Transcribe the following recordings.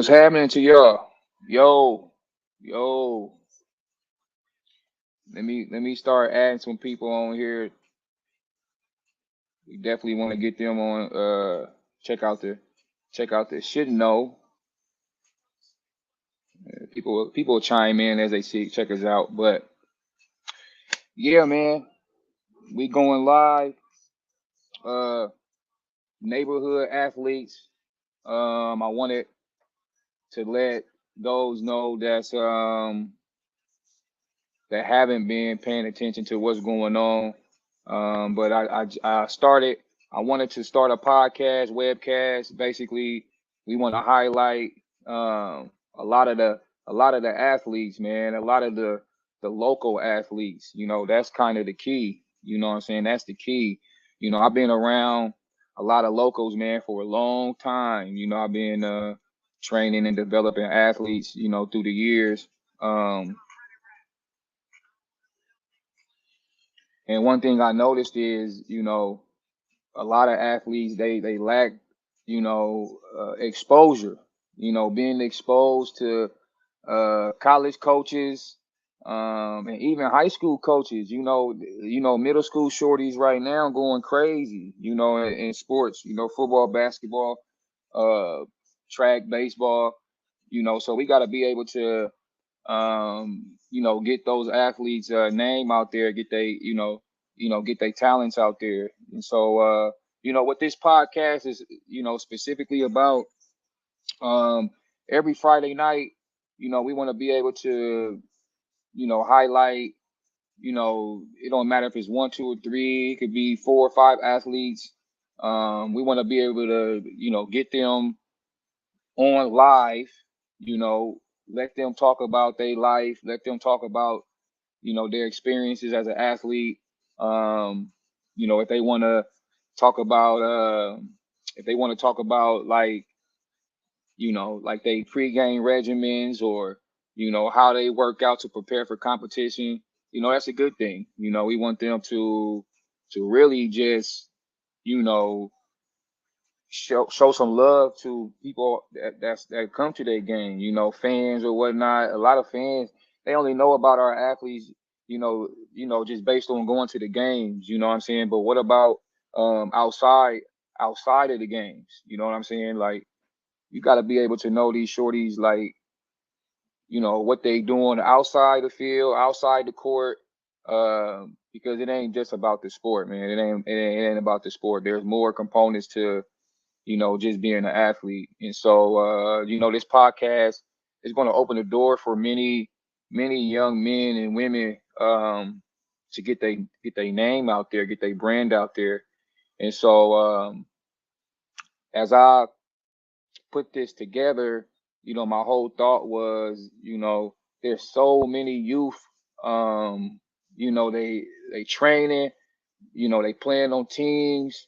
What's happening to y'all? Yo, yo. Let me start adding some people on here. We definitely want to get them on. Check out the should know. People chime in as they see check us out. But yeah, man, we going live. Uh, Neighborhood athletes. I wanted to let those know that haven't been paying attention to what's going on. But I started. I wanted to start a podcast, webcast. Basically, we want to highlight a lot of the athletes, man. A lot of the local athletes. That's kind of the key. You know what I'm saying? That's the key. I've been around a lot of locals, man, for a long time. I've been training and developing athletes, through the years. Um, And one thing I noticed is, a lot of athletes they lack, exposure. Being exposed to college coaches, and even high school coaches. Middle school shorties right now going crazy. In sports. Football, basketball, uh, track, baseball. So we got to be able to get those athletes name out there, get their talents out there. And so what this podcast is, specifically about, um every Friday night, we want to be able to, highlight, it don't matter if it's one, two, or three, it could be four or five athletes. We want to be able to, get them on live, you know, let them talk about their life, let them talk about, their experiences as an athlete. Um, if they want to talk about, like, like they pregame regimens, or, how they work out to prepare for competition, that's a good thing. We want them to really just, you know, show some love to people that come to their game, fans or whatnot. A lot of fans, they only know about our athletes, just based on going to the games, you know what I'm saying? But what about outside of the games? You know what I'm saying? Like, you got to be able to know these shorties, like, what they doing outside the field, outside the court, because it ain't just about the sport, man. It ain't about the sport. There's more components to, just being an athlete. And so, this podcast is going to open the door for many, many young men and women, to get their name out there, get their brand out there. And so, as I put this together, my whole thought was, there's so many youth, they training, they playing on teams,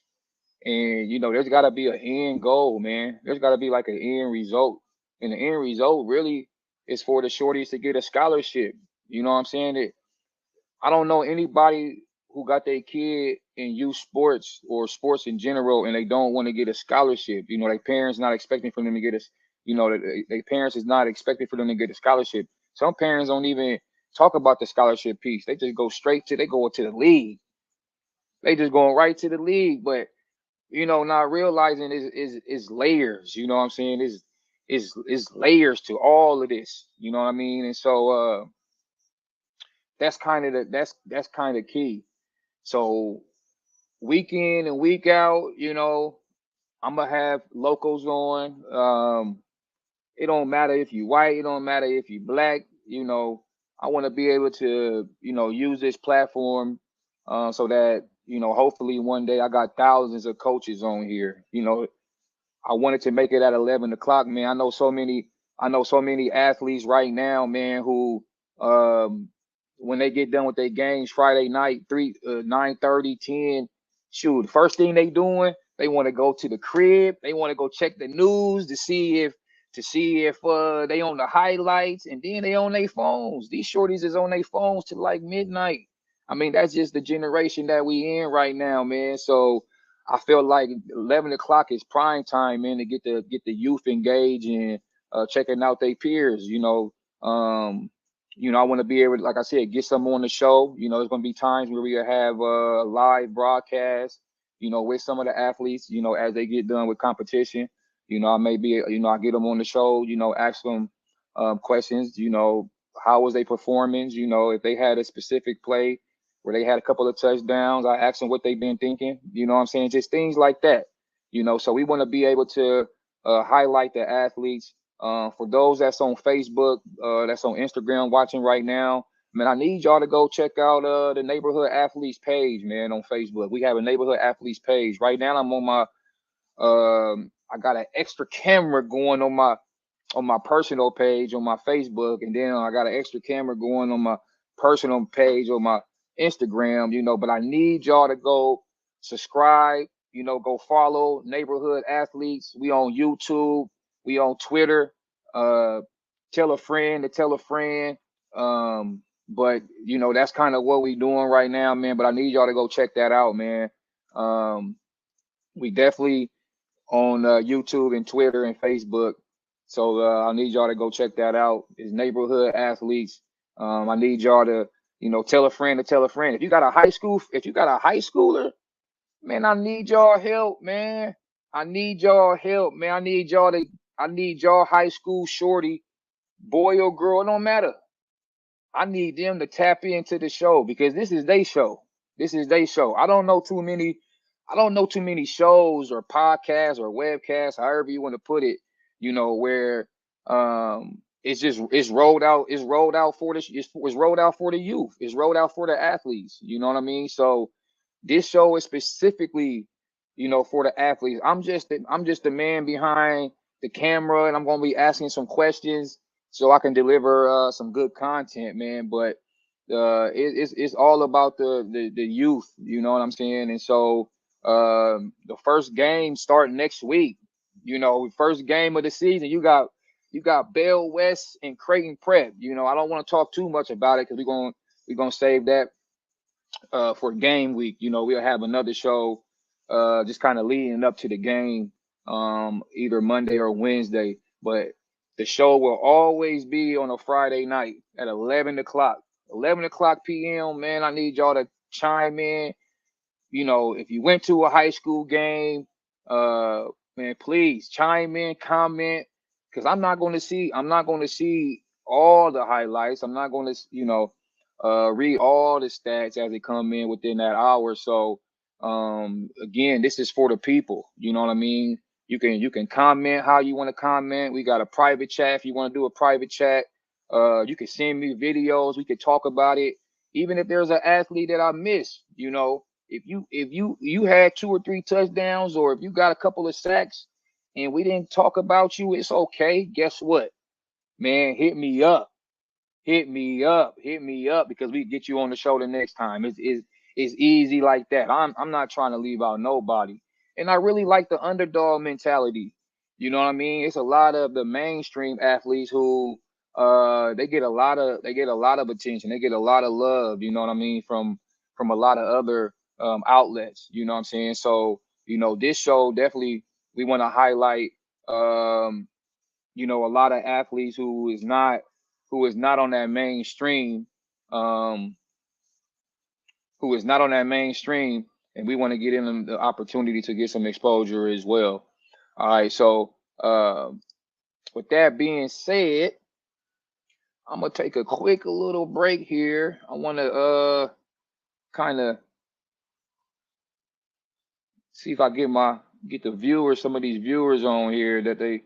and there's got to be an end goal, man. There's got to be like an end result, and the end result really is for the shorties to get a scholarship. You know what I'm saying? I don't know anybody who got their kid in youth sports or sports in general, and they don't want to get a scholarship. Their parents not expecting for them to get a, their parents is not expecting for them to get a scholarship. Some parents don't even talk about the scholarship piece. They just go straight to, they go to the league. They just going right to the league, but not realizing is layers. You know what I'm saying? Is layers to all of this. You know what I mean? And so, that's kind of key. So week in and week out, I'm gonna have locals on. It don't matter if you white, it don't matter if you black. I want to be able to, use this platform, so that, hopefully one day I got thousands of coaches on here. I wanted to make it at 11 o'clock, man. I know so many athletes right now, man, who, um, when they get done with their games Friday night, 9:30, 10, shoot, first thing they doing, they want to go to the crib. They want to go check the news to see if they on the highlights, and then they on their phones. These shorties is on their phones till like midnight. I mean, that's just the generation that we in right now, man. So I feel like 11 o'clock is prime time, man, to get the youth engaged and, checking out their peers. I want to be able to, like I said, get some on the show. There's going to be times where we have a live broadcast, with some of the athletes, as they get done with competition. I may be, I get them on the show, ask them questions, how was they performing? If they had a specific play where they had a couple of touchdowns, I ask them what they've been thinking. You know what I'm saying? Just things like that. So we want to be able to highlight the athletes. For those that's on Facebook, that's on Instagram watching right now, man, I need y'all to go check out the Neighborhood Athletes page, man, on Facebook. We have a Neighborhood Athletes page. Right now I'm on my I got an extra camera going on my personal page on my Facebook, and then I got an extra camera going on my personal page on my Instagram, but I need y'all to go subscribe, go follow Neighborhood Athletes. We on YouTube, we on Twitter, tell a friend to tell a friend. But that's kind of what we doing right now, man. But I need y'all to go check that out, man. We definitely on YouTube and Twitter and Facebook. So I need y'all to go check that out. It's Neighborhood Athletes. I need y'all to, tell a friend to tell a friend. If you got a high schooler, man, I need y'all help, man. I need y'all help, man. I need y'all high school shorty, boy or girl, it don't matter. I need them to tap into the show because this is their show. This is their show. I don't know too many shows or podcasts or webcasts, however you want to put it, where it's rolled out for the youth. It's rolled out for the athletes. You know what I mean? So this show is specifically, for the athletes. I'm just the man behind the camera, and I'm gonna be asking some questions so I can deliver some good content, man. But it's all about the youth. You know what I'm saying? And so the first game start next week. First game of the season. You got Bell West and Creighton Prep. I don't want to talk too much about it because we're gonna save that for game week. We'll have another show just kind of leading up to the game, either Monday or Wednesday. But the show will always be on a Friday night at 11 o'clock. 11 o'clock p.m., man, I need y'all to chime in. If you went to a high school game, man, please chime in, comment, because I'm not going to see all the highlights. I'm not going to, read all the stats as they come in within that hour. So, again, this is for the people. You know what I mean? You can comment how you want to comment. We got a private chat if you want to do a private chat. You can send me videos. We could talk about it. Even if there's an athlete that I missed, if you had 2 or 3 touchdowns, or if you got a couple of sacks and we didn't talk about you, it's okay. Guess what, man? Hit me up because we get you on the show the next time. It's easy like that. I'm not trying to leave out nobody, and I really like the underdog mentality. You know what I mean? It's a lot of the mainstream athletes who they get a lot of attention. They get a lot of love. You know what I mean, from a lot of other outlets. You know what I'm saying? So this show definitely we want to highlight a lot of athletes who is not on that mainstream, and we want to get them the opportunity to get some exposure as well. All right, so with that being said, I'm gonna take a quick little break here. I want to kind of see if I get the viewers, some of these viewers on here that they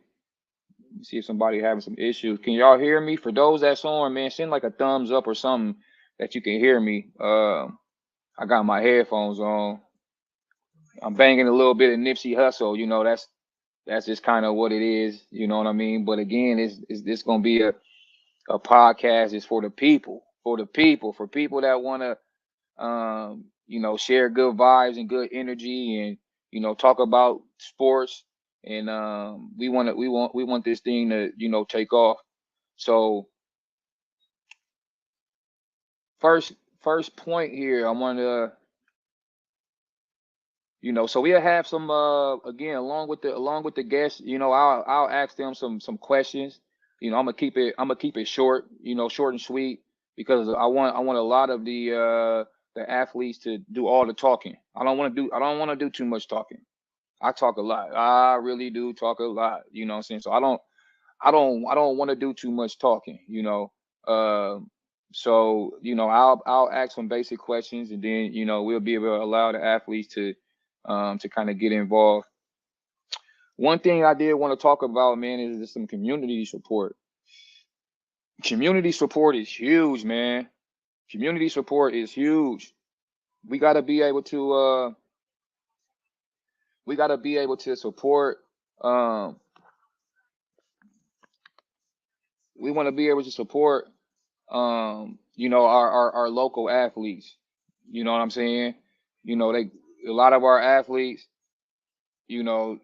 see if somebody having some issues. Can y'all hear me? For those that's on, man, send like a thumbs up or something that you can hear me. I got my headphones on. I'm banging a little bit of Nipsey Hussle. That's just kind of what it is. You know what I mean? But again, it's this gonna be a podcast. It's for the people, for people that want to, share good vibes and good energy, and talk about sports. And we want this thing to take off. So first point here, I want to You know, so we'll have some again along with the guests, you know, I'll ask them some questions. You know, I'm gonna keep it short, you know, short and sweet because I want a lot of the athletes to do all the talking. I don't want to do too much talking. I talk a lot. I really do talk a lot, you know what I'm saying? So I don't want to do too much talking, you know. So you know, I'll ask some basic questions, and then you know we'll be able to allow the athletes to kind of get involved. One thing I did want to talk about, man, is just some community support. Community support is huge, man. Community support is huge. We got to be able to we got to be able to support. Um, we want to be able to support you know, our local athletes. You know what I'm saying? You know, a lot of our athletes, you know,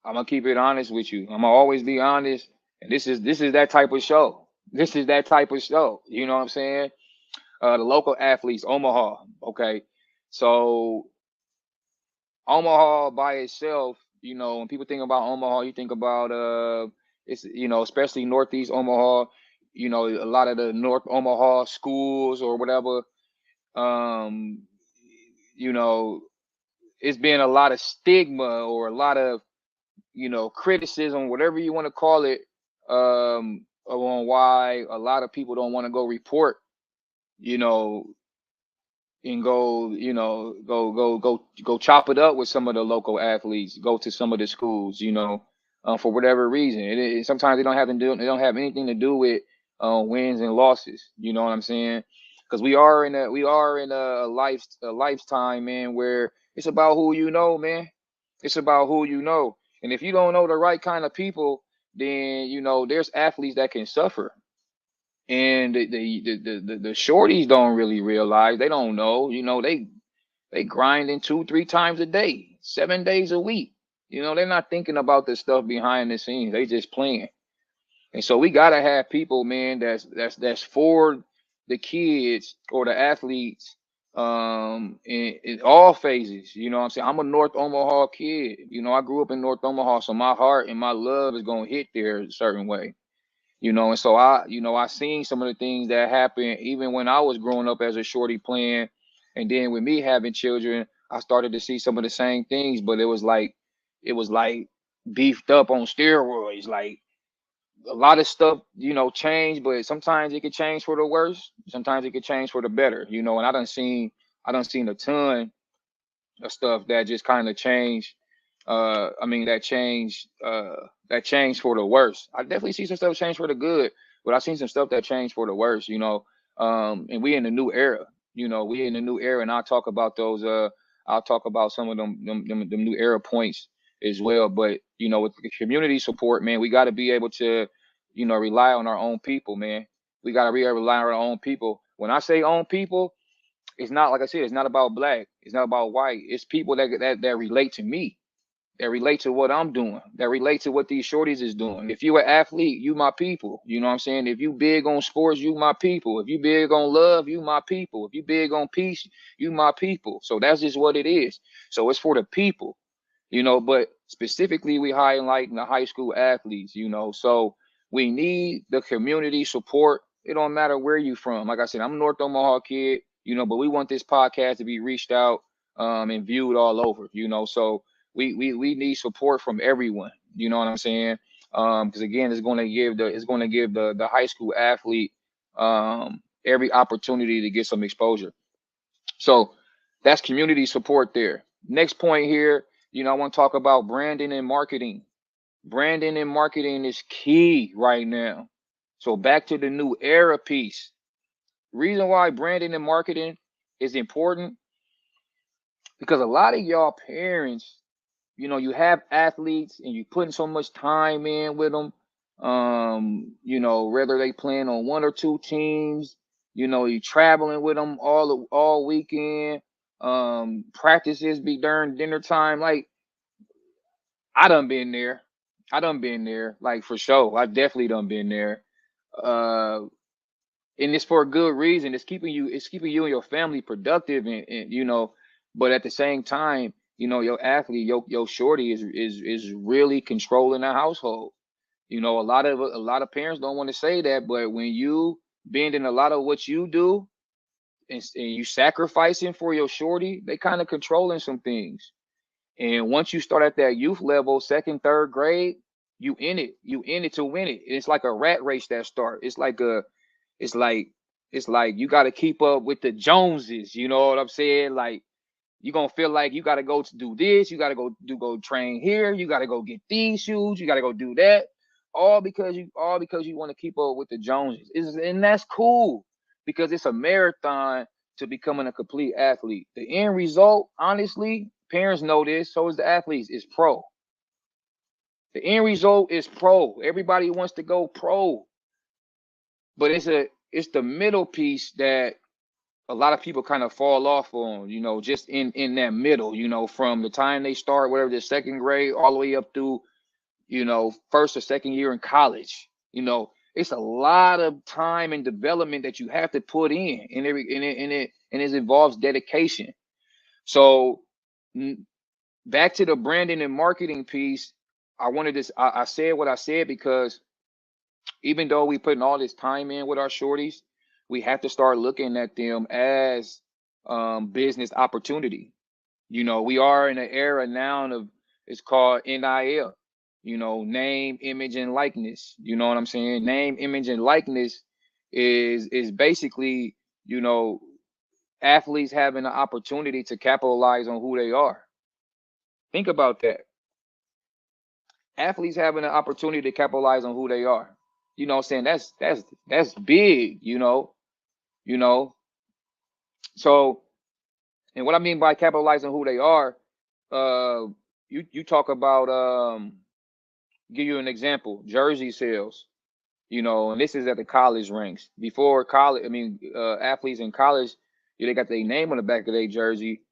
I'm gonna keep it honest with you. I'm gonna always be honest. And this is that type of show. This is that type of show. You know what I'm saying? The local athletes, Omaha. Okay. So Omaha by itself, you know, when people think about Omaha, you think about it's you know, especially Northeast Omaha, you know, a lot of the North Omaha schools or whatever, um, you know, it's been a lot of stigma or a lot of, you know, criticism, whatever you want to call it, on why a lot of people don't want to go report, you know, and go, you know, go chop it up with some of the local athletes, go to some of the schools, you know, for whatever reason. Sometimes they don't have anything to do with wins and losses. You know what I'm saying? Because we are in a lifetime, man, where it's about who you know, man. It's about who you know, and if you don't know the right kind of people, then you know there's athletes that can suffer, and the shorties don't really realize, they don't know, you know, they grinding 2 3 times a day, 7 days a week. You know, they're not thinking about the stuff behind the scenes, they just playing. And so we gotta have people, man, that's for the kids or the athletes, in all phases. You know what I'm saying? I'm a North Omaha kid, you know, I grew up in North Omaha, so my heart and my love is gonna hit there a certain way, you know. And so you know, I seen some of the things that happened even when I was growing up as a shorty playing, and then with me having children, I started to see some of the same things, but it was like beefed up on steroids. Like a lot of stuff, you know, changed, but sometimes it could change for the worse, sometimes it could change for the better, you know. And I done seen a ton of stuff that just kind of changed. I mean, that changed for the worse. I definitely see some stuff change for the good, but I seen some stuff that changed for the worse, you know. And we in a new era, you know, we in a new era, and I'll talk about those. I'll talk about some of them new era points as well. But you know, with the community support, man, we got to be able to, you know, rely on our own people, man. We got to rely on our own people. When I say own people, it's not, like I said, it's not about black, it's not about white. It's people that relate to me, that relate to what I'm doing, that relate to what these shorties is doing. If you an athlete, you my people. You know what I'm saying? If you big on sports, you my people. If you big on love, you my people. If you big on peace, you my people. So that's just what it is. So it's for the people, you know, but specifically we highlighting the high school athletes, you know. So we need the community support. It don't matter where you from. Like I said, I'm a North Omaha kid, you know, but we want this podcast to be reached out and viewed all over, you know. So we need support from everyone, you know what I'm saying? Because again, it's going to give the high school athlete every opportunity to get some exposure. So that's community support there. Next point here, you know, I want to talk about branding and marketing. Branding and marketing is key right now. So back to the new era piece. Reason why branding and marketing is important, because a lot of y'all parents, you know, you have athletes and you putting so much time in with them. You know, whether they playing on 1 or 2 teams, you know, you traveling with them all weekend. Practices be during dinner time. Like I done been there. I done been there. Like for sure, I definitely done been there. Uh, and it's for a good reason. It's keeping you and your family productive, and you know, but at the same time, you know, your athlete, your shorty is really controlling the household. You know, a lot of parents don't want to say that, but when you bend in a lot of what you do and you sacrificing for your shorty, they kind of controlling some things. And once you start at that youth level, second, third grade, you in it. You in it to win it. It's like a rat race that start. It's like, it's like you got to keep up with the Joneses. You know what I'm saying? Like you're gonna feel like you gotta go to do this, you gotta go train here, you gotta go get these shoes, you gotta go do that, all because you want to keep up with the Joneses. And that's cool because it's a marathon to becoming a complete athlete. The end result, honestly, parents know this, so is the athletes, is pro. The end result is pro. Everybody wants to go pro, but it's the middle piece that a lot of people kind of fall off on, you know, just in that middle, you know, from the time they start whatever the second grade all the way up through, you know, first or second year in college. You know, it's a lot of time and development that you have to put in, and it involves dedication. So back to the branding and marketing piece, I wanted this. I said what I said because even though we putting all this time in with our shorties, we have to start looking at them as business opportunity. You know, we are in an era now of, it's called NIL. You know, name, image, and likeness. You know what I'm saying? Name, image, and likeness is basically, you know, athletes having the opportunity to capitalize on who they are. Think about that. Athletes having the opportunity to capitalize on who they are. You know what I'm saying? That's big, you know. So, and what I mean by capitalizing who they are, uh you talk about give you an example, jersey sales, you know, and this is at the college ranks. Before college, I mean, athletes in college, they got their name on the back of their jersey.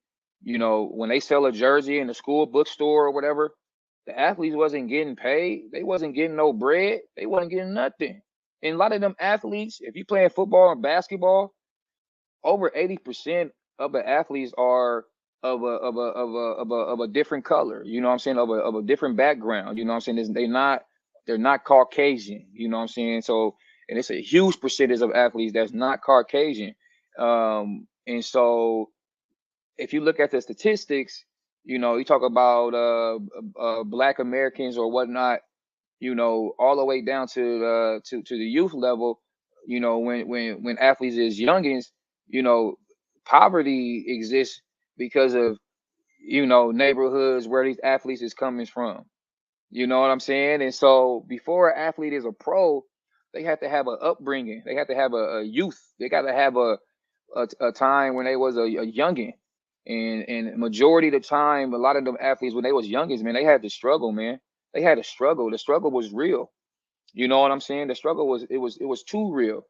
You know, when they sell a jersey in the school bookstore or whatever, the athletes wasn't getting paid. They wasn't getting no bread. They wasn't getting nothing. And a lot of them athletes, if you playing football and basketball, over 80% of the athletes are of a different color. You know what I'm saying? Of a different background. You know what I'm saying? They're not Caucasian. You know what I'm saying? So, and it's a huge percentage of athletes that's not Caucasian. And so if you look at the statistics, you know, you talk about Black Americans or whatnot, you know, all the way down to the youth level, you know, when athletes is youngins, you know, poverty exists because of, you know, neighborhoods where these athletes is coming from. You know what I'm saying? And so before an athlete is a pro, they have to have an upbringing. They have to have a youth. They got to have a time when they was a youngin. And majority of the time, a lot of them athletes when they was youngins, man, they had to struggle, man. They had to struggle. The struggle was real. You know what I'm saying? The struggle was too real.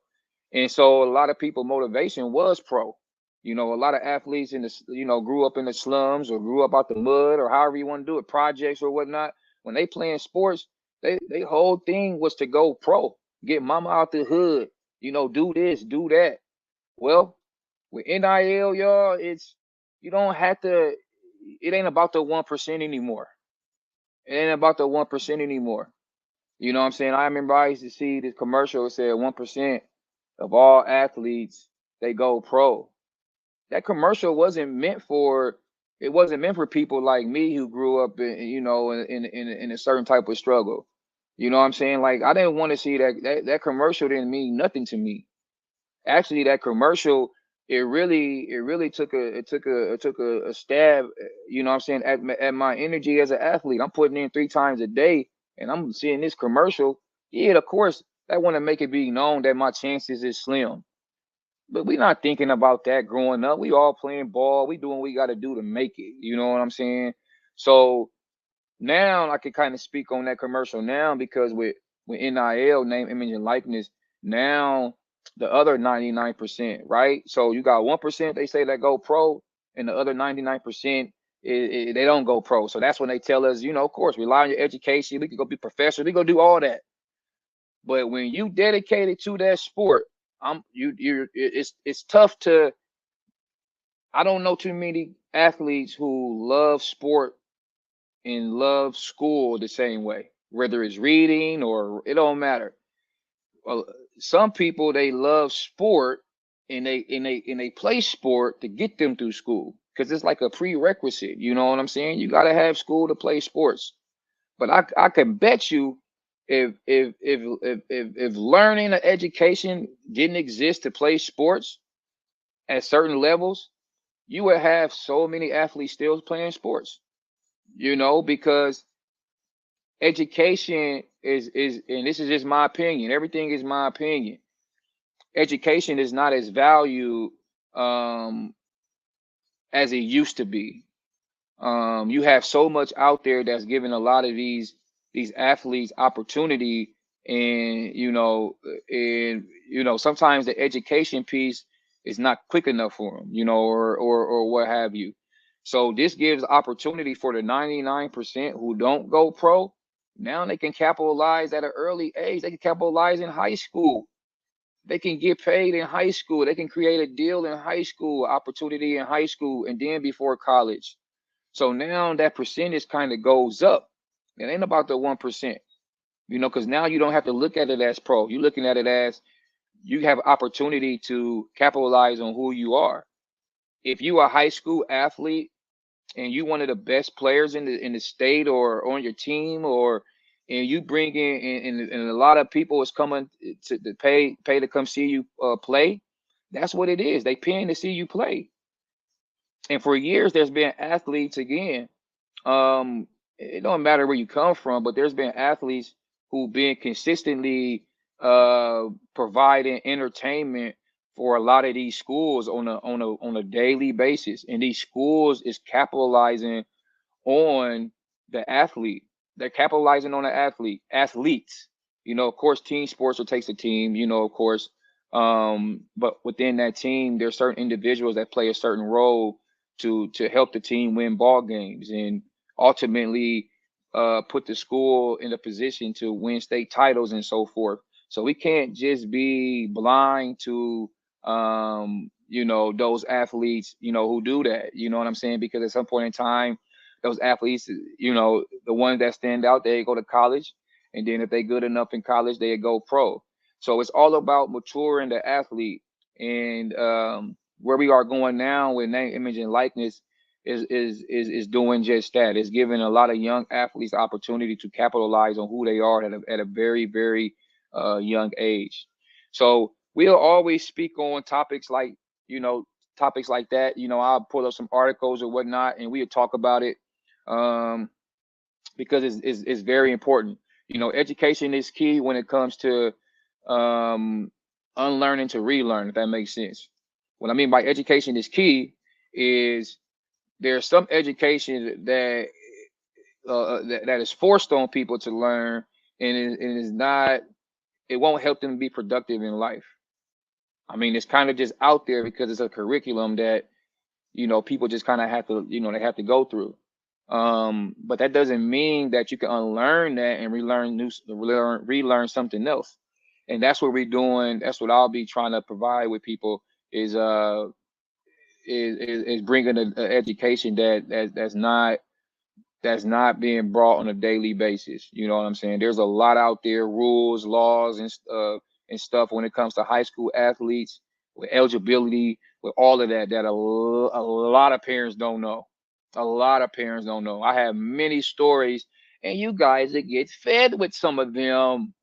And so a lot of people motivation was pro. You know, a lot of athletes in the, you know, grew up in the slums or grew up out the mud or however you want to do it, projects or whatnot. When they playing sports, they whole thing was to go pro, get mama out the hood, you know, do this, do that. Well, with NIL, y'all, it's, you don't have to, it ain't about the 1% anymore. It ain't about the 1% anymore. You know what I'm saying? I remember I used to see this commercial that said 1% of all athletes, they go pro. That commercial wasn't meant for, it wasn't meant for people like me who grew up in, you know, in a certain type of struggle. You know what I'm saying? Like I didn't want to see that commercial didn't mean nothing to me. Actually, that commercial, it really took a stab, you know what I'm saying, at my energy as an athlete. I'm putting in 3 times a day and I'm seeing this commercial. Yeah, of course, I want to make it be known that my chances is slim. But we not thinking about that growing up. We all playing ball. We doing what we got to do to make it. You know what I'm saying? So now I can kind of speak on that commercial now because with NIL, name, image, and likeness, now the other 99%, right? So you got 1% they say that go pro, and the other 99% they don't go pro. So that's when they tell us, you know, of course, rely on your education. We can go be professors. We go do all that. But when you dedicated to that sport, it's tough to, I don't know too many athletes who love sport and love school the same way, whether it's reading or it don't matter. Well, some people they love sport and they play sport to get them through school because it's like a prerequisite. You know what I'm saying? You got to have school to play sports. But I can bet you if learning and education didn't exist to play sports at certain levels, you would have so many athletes still playing sports. Because education is and this is just my opinion. Everything is my opinion. Education is not as valued um as it used to be. You have so much out there that's giving a lot of these athletes opportunity, and sometimes the education piece is not quick enough for them, or what have you. So this gives opportunity for the 99% who don't go pro. Now they can capitalize at an early age. They can capitalize in high school. They can get paid in high school. They can create a deal in high school, opportunity in high school, and then before college. So now that percentage kind of goes up. It ain't about the 1%, because now you don't have to look at it as pro. You're looking at it as you have opportunity to capitalize on who you are. If you are a high school athlete and you one of the best players in the state or on your team, or and you bring in and a lot of people is coming to pay to come see you play. That's what it is. They paying to see you play. And for years there's been athletes again. It don't matter where you come from, but there's been athletes who've been consistently providing entertainment for a lot of these schools on a daily basis, and these schools is capitalizing on the athlete. They're capitalizing on the athletes. Of course, team sports will takes a team. Of course, but within that team, there's certain individuals that play a certain role to help the team win ball games and ultimately put the school in a position to win state titles and so forth. So we can't just be blind to those athletes, who do that. You know what I'm saying? Because at some point in time, those athletes, the ones that stand out, they go to college, and then if they good enough in college, they go pro. So it's all about maturing the athlete, and where we are going now with name, image, and likeness is doing just that. It's giving a lot of young athletes opportunity to capitalize on who they are at a very very young age. So we'll always speak on you know topics like that. I'll pull up some articles or whatnot, and we'll talk about it, um, because it's very important. Education is key when it comes to um, unlearning to relearn, if that makes sense. What I mean by education is key is there's some education that is forced on people to learn, and it is not. It won't help them be productive in life. I mean, it's kind of just out there because it's a curriculum that people just kind of have to, they have to go through. But that doesn't mean that you can unlearn that and relearn something else. And that's what we're doing. That's what I'll be trying to provide with people is bringing a education that's not being brought on a daily basis. You know what I'm saying? There's a lot out there, rules, laws, and stuff when it comes to high school athletes with eligibility, with all of that a lot of parents don't know. A lot of parents don't know. I have many stories, and you guys that get fed with some of them.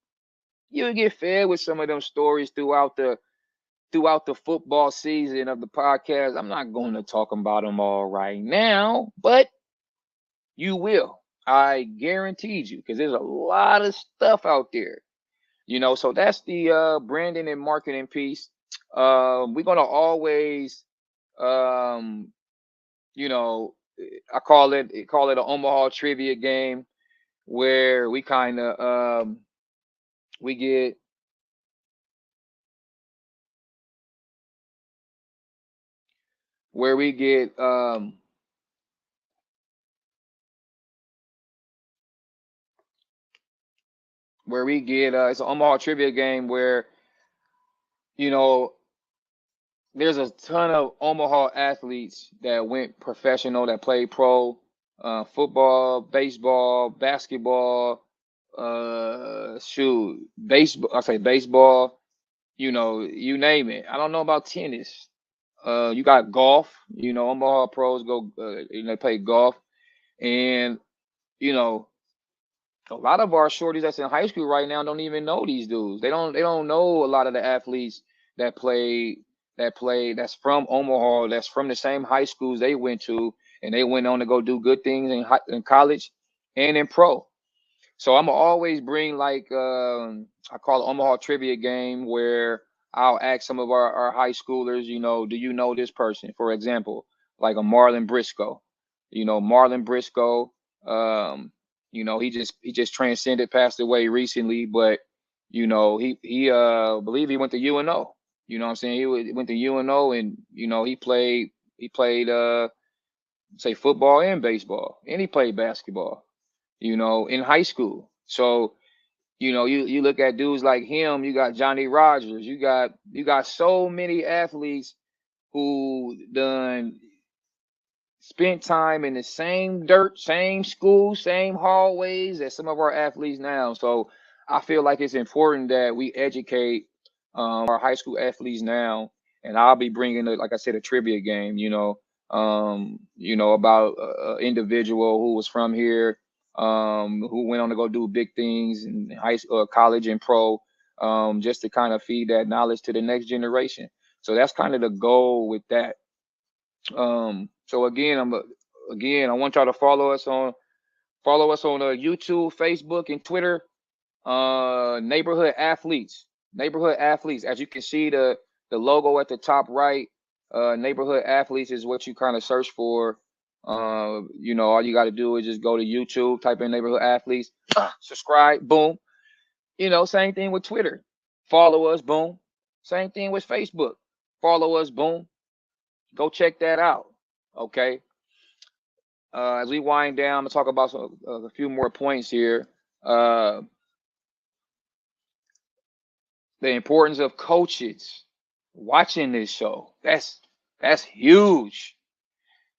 You get fed with some of them stories throughout the football season of the podcast. I'm not going to talk about them all right now, but you will. I guaranteed you, because there's a lot of stuff out there. So that's the branding and marketing piece. We're gonna always, um, you know, I call it an Omaha trivia game, where we kind of we get where we get it's an Omaha trivia game where you know there's a ton of Omaha athletes that went professional, that played pro, football, baseball, basketball, baseball. I say baseball. You know, you name it. I don't know about tennis. You got golf. You know, Omaha pros go. They play golf, and you know, a lot of our shorties that's in high school right now don't even know these dudes. They don't know a lot of the athletes that play that's from Omaha, that's from the same high schools they went to, and they went on to go do good things in college and in pro. So I'm gonna always bring like I call it Omaha trivia game where I'll ask some of our high schoolers, you know, do you know this person? For example, like a Marlon Briscoe. You know, Marlon Briscoe, um, you know, he just transcended, passed away recently, but you know, he believe he went to UNO. You know what I'm saying? Went to UNO and you know, he played say football and baseball, and he played basketball, you know, in high school. So, you know, you look at dudes like him, you got Johnny Rogers, you got so many athletes who done spent time in the same dirt, same school, same hallways as some of our athletes now. So I feel like it's important that we educate our high school athletes now. And I'll be bringing, like I said, a trivia game. You know about an individual who was from here, who went on to go do big things in high school, college, and pro, just to kind of feed that knowledge to the next generation. So that's kind of the goal with that. So again, I want y'all to follow us on YouTube, Facebook, and Twitter. Neighborhood athletes, neighborhood athletes. As you can see, the logo at the top right, neighborhood athletes is what you kind of search for. You know, all you got to do is just go to YouTube, type in neighborhood athletes, subscribe, boom. You know, same thing with Twitter. Follow us, boom. Same thing with Facebook. Follow us, boom. Go check that out. Okay. As we wind down, I'm gonna talk about a few more points here. Uh, the importance of coaches watching this show. That's huge.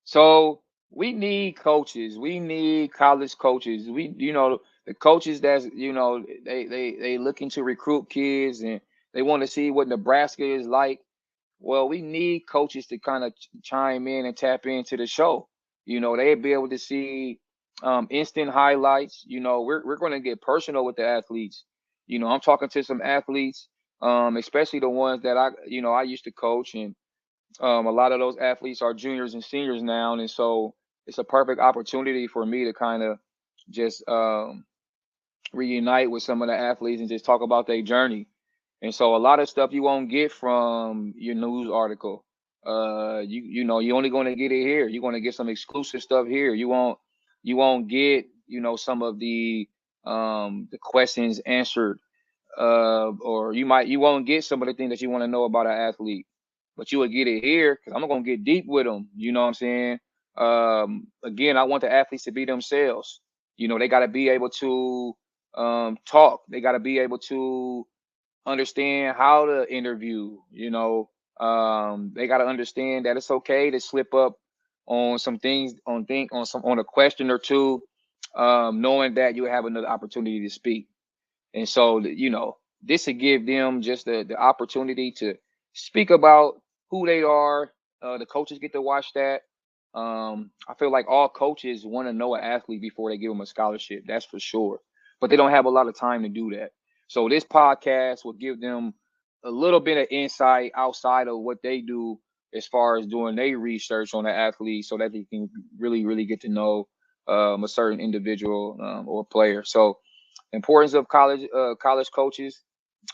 So we need coaches. We need college coaches. You know, the coaches that's, you know, they looking to recruit kids and they want to see what Nebraska is like. Well, we need coaches to kind of chime in and tap into the show. You know, they'd be able to see instant highlights. You know, we're going to get personal with the athletes. You know, I'm talking to some athletes, especially the ones that I used to coach, and a lot of those athletes are juniors and seniors now, and so it's a perfect opportunity for me to kind of just reunite with some of the athletes and just talk about their journey. And so a lot of stuff you won't get from your news article. You know, you're only going to get it here. You're going to get some exclusive stuff here. You won't get, you know, some of the questions answered, or you won't get some of the things that you want to know about an athlete, but you will get it here because I'm gonna get deep with them. You know what I'm saying? Again, I want the athletes to be themselves. You know, they got to be able to talk. They got to be able to understand how to interview. You know, they got to understand that it's okay to slip up on some things, on a question or two, knowing that you have another opportunity to speak. And so, you know, this would give them just the opportunity to speak about who they are. The coaches get to watch that. I feel like all coaches want to know an athlete before they give them a scholarship. That's for sure. But they don't have a lot of time to do that. So this podcast will give them a little bit of insight outside of what they do as far as doing their research on the athlete so that they can really, really get to know a certain individual or player. So importance of college coaches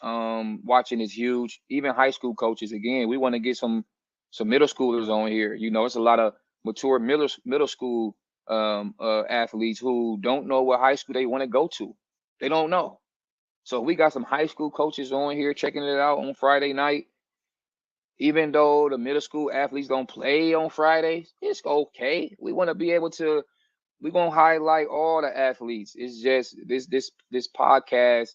watching is huge. Even high school coaches. Again, we want to get some middle schoolers on here. You know, it's a lot of mature middle school athletes who don't know what high school they want to go to. They don't know. So we got some high school coaches on here checking it out on Friday night. Even though the middle school athletes don't play on Fridays, it's okay. We want to be able to. We're gonna highlight all the athletes. It's just this podcast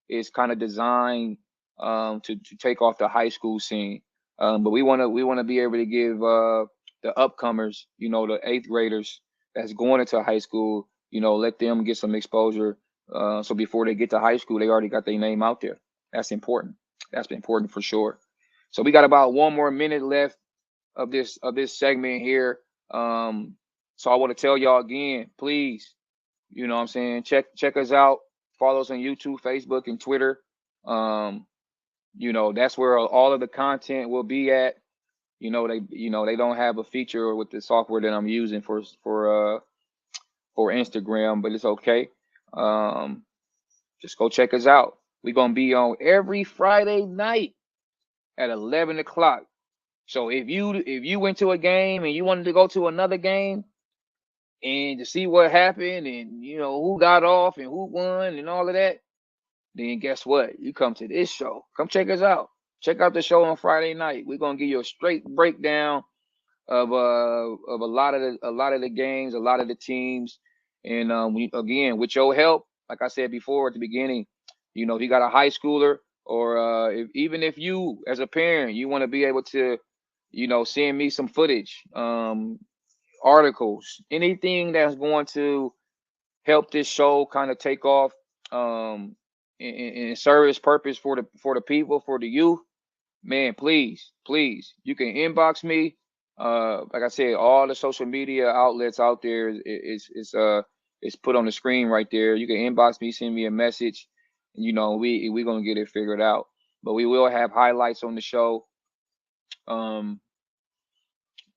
is kind of designed to take off the high school scene. But we wanna be able to give the upcomers, you know, the eighth graders that's going into high school, you know, let them get some exposure. So before they get to high school, they already got their name out there. That's important. That's important for sure. So we got about 1 more minute left of this segment here. So I want to tell y'all again, please, you know what I'm saying, check us out. Follow us on YouTube, Facebook, and Twitter. Um, you know, that's where all of the content will be at. They don't have a feature with the software that I'm using for Instagram, but it's okay. Just go check us out. We're gonna be on every Friday night at 11 o'clock. So if you went to a game and you wanted to go to another game and to see what happened and you know who got off and who won and all of that, then guess what? You come to this show. Come check us out. Check out the show on Friday night. We're gonna give you a straight breakdown of a lot of the games, a lot of the teams, and again with your help, like I said before at the beginning, you know, if you got a high schooler or even if you as a parent you want to be able to, you know, send me some footage, articles, anything that's going to help this show kind of take off, and serve its purpose for the people, for the youth, man, please, you can inbox me. Like I said, all the social media outlets out there is put on the screen right there. You can inbox me, send me a message, and you know we gonna get it figured out. But we will have highlights on the show.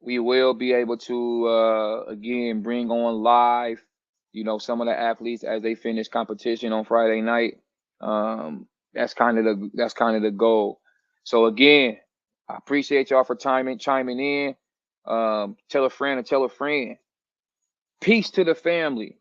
We will be able to again bring on live, you know, some of the athletes as they finish competition on Friday night. That's kind of the goal. So again, I appreciate y'all for chiming in. Tell a friend and tell a friend. Peace to the family.